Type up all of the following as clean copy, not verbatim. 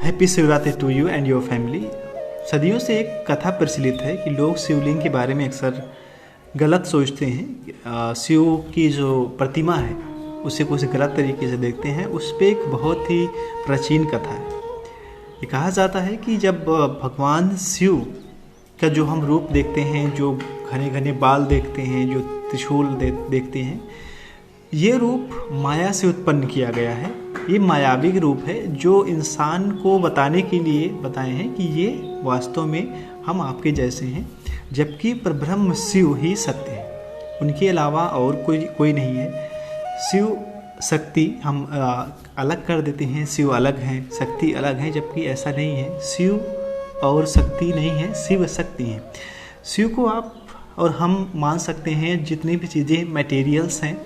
Happy Shivratri to you and your family. सदियों से एक कथा प्रचलित है कि लोग शिवलिंग के बारे में अक्सर गलत सोचते हैं। शिव की जो प्रतिमा है उसे कुछ गलत तरीके से देखते हैं। उस पर एक बहुत ही प्राचीन कथा है। ये कहा जाता है कि जब भगवान शिव का जो हम रूप देखते हैं, जो घने घने बाल देखते हैं, जो त्रिशूल देखते हैं, ये रूप माया से उत्पन्न किया गया है। ये मायावी रूप है जो इंसान को बताने के लिए बताए हैं कि ये वास्तव में हम आपके जैसे हैं, जबकि परब्रह्म शिव ही सत्य है, उनके अलावा और कोई नहीं है। शिव शक्ति हम अलग कर देते हैं, शिव अलग हैं, शक्ति अलग है, जबकि ऐसा नहीं है। शिव और शक्ति नहीं है, शिव शक्ति है। शिव को आप और हम मान सकते हैं जितनी भी चीज़ें मटेरियल्स हैं,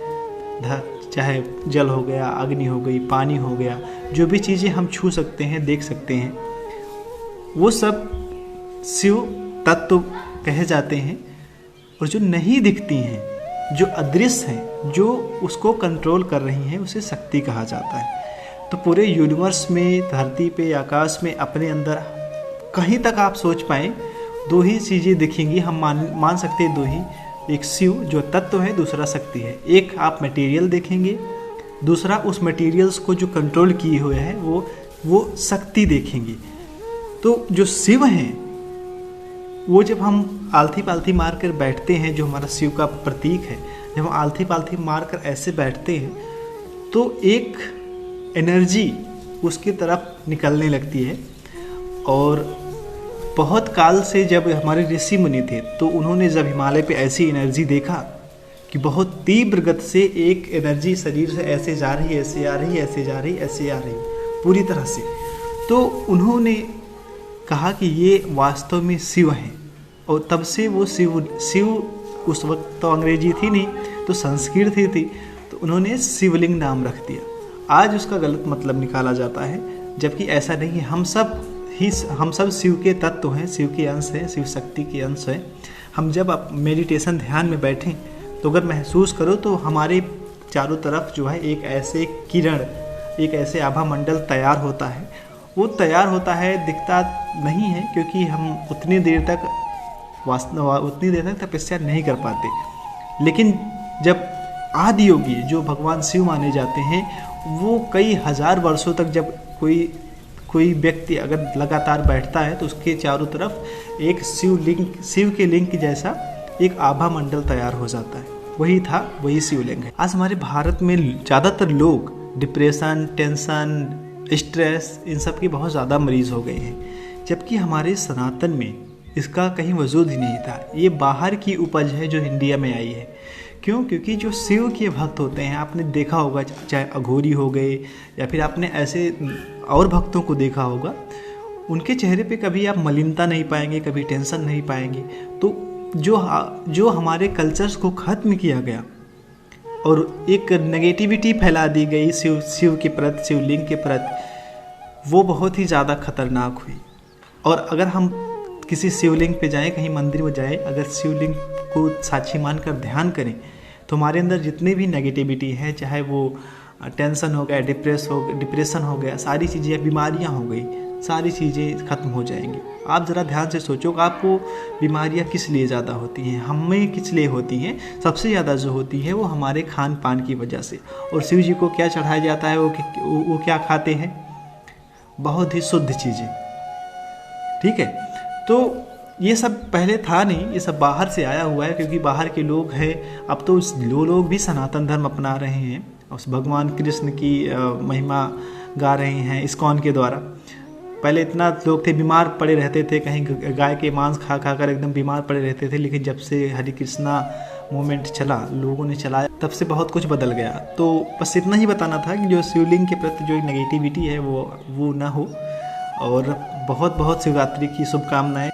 चाहे जल हो गया, अग्नि हो गई, पानी हो गया, जो भी चीज़ें हम छू सकते हैं, देख सकते हैं, वो सब शिव तत्व कहे जाते हैं। और जो नहीं दिखती हैं, जो अदृश्य हैं, जो उसको कंट्रोल कर रही हैं, उसे शक्ति कहा जाता है। तो पूरे यूनिवर्स में, धरती पे, आकाश में, अपने अंदर कहीं तक आप सोच पाएँ, दो ही चीज़ें दिखेंगी। हम मान सकते हैं दो ही, एक शिव जो तत्व है, दूसरा शक्ति है। एक आप मटेरियल देखेंगे, दूसरा उस मटेरियल्स को जो कंट्रोल किए हुए हैं वो शक्ति देखेंगे। तो जो शिव हैं वो जब हम आलथी पालथी मार कर बैठते हैं, जो हमारा शिव का प्रतीक है, जब हम आलथी पालथी मार कर ऐसे बैठते हैं तो एक एनर्जी उसकी तरफ निकलने लगती है। और बहुत काल से जब हमारे ऋषि मुनि थे तो उन्होंने जब हिमालय पे ऐसी एनर्जी देखा कि बहुत तीव्र गति से एक एनर्जी शरीर से ऐसे जा रही है, ऐसे आ रही है, ऐसे जा रही है, ऐसे आ रही है, पूरी तरह से, तो उन्होंने कहा कि ये वास्तव में शिव हैं। और तब से वो शिव उस वक्त तो अंग्रेजी थी नहीं, तो संस्कृत थी, तो उन्होंने शिवलिंग नाम रख दिया। आज उसका गलत मतलब निकाला जाता है, जबकि ऐसा नहीं है। हम सब शिव के तत्व हैं, शिव के अंश हैं, शिव शक्ति के अंश हैं। हम जब मेडिटेशन ध्यान में बैठें तो अगर महसूस करो तो हमारे चारों तरफ जो है एक ऐसे किरण, एक ऐसे आभा मंडल तैयार होता है। वो तैयार होता है, दिखता नहीं है क्योंकि हम उतनी देर तक तपस्या नहीं कर पाते। लेकिन जब आदि योगी जो भगवान शिव माने जाते हैं, वो कई हजार वर्षों तक जब कोई व्यक्ति अगर लगातार बैठता है तो उसके चारों तरफ एक शिव के लिंग जैसा एक आभा मंडल तैयार हो जाता है। वही शिवलिंग है। आज हमारे भारत में ज़्यादातर लोग डिप्रेशन, टेंशन, स्ट्रेस, इन सब के बहुत ज़्यादा मरीज हो गए हैं, जबकि हमारे सनातन में इसका कहीं वजूद ही नहीं था। ये बाहर की उपज है जो इंडिया में आई है। क्यों? क्योंकि जो शिव के भक्त होते हैं, आपने देखा होगा, चाहे अघोरी हो गए या फिर आपने ऐसे और भक्तों को देखा होगा, उनके चेहरे पे कभी आप मलिनता नहीं पाएंगे, कभी टेंशन नहीं पाएंगे। तो जो हमारे कल्चर्स को ख़त्म किया गया और एक नेगेटिविटी फैला दी गई शिव के प्रति, शिवलिंग के प्रति, वो बहुत ही ज़्यादा खतरनाक हुई। और अगर हम किसी शिवलिंग पे जाएं, कहीं मंदिर में जाएं, अगर शिवलिंग को साक्षी मानकर ध्यान करें तो हमारे अंदर जितने भी नेगेटिविटी है, चाहे वो टेंशन हो गया, डिप्रेशन हो गया, सारी चीज़ें, बीमारियां हो गई, सारी चीज़ें ख़त्म हो जाएंगी। आप ज़रा ध्यान से सोचो कि आपको बीमारियां किस लिए ज़्यादा होती हैं, हमें किस लिए होती हैं? सबसे ज़्यादा जो होती है वो हमारे खान पान की वजह से। और शिव जी को क्या चढ़ाया जाता है, वो क्या खाते हैं? बहुत ही शुद्ध चीज़ें, ठीक है। तो ये सब पहले था नहीं, ये सब बाहर से आया हुआ है, क्योंकि बाहर के लोग हैं। अब तो लोग भी सनातन धर्म अपना रहे हैं, उस भगवान कृष्ण की महिमा गा रहे हैं इस्कॉन के द्वारा। पहले इतना लोग थे, बीमार पड़े रहते थे, कहीं गाय के मांस खा कर एकदम बीमार पड़े रहते थे। लेकिन जब से हरे कृष्णा मूवमेंट चला, लोगों ने चलाया, तब से बहुत कुछ बदल गया। तो बस इतना ही बताना था कि जो शिवलिंग के प्रति जो नेगेटिविटी है वो ना हो। और बहुत बहुत शिवरात्रि की शुभकामनाएं।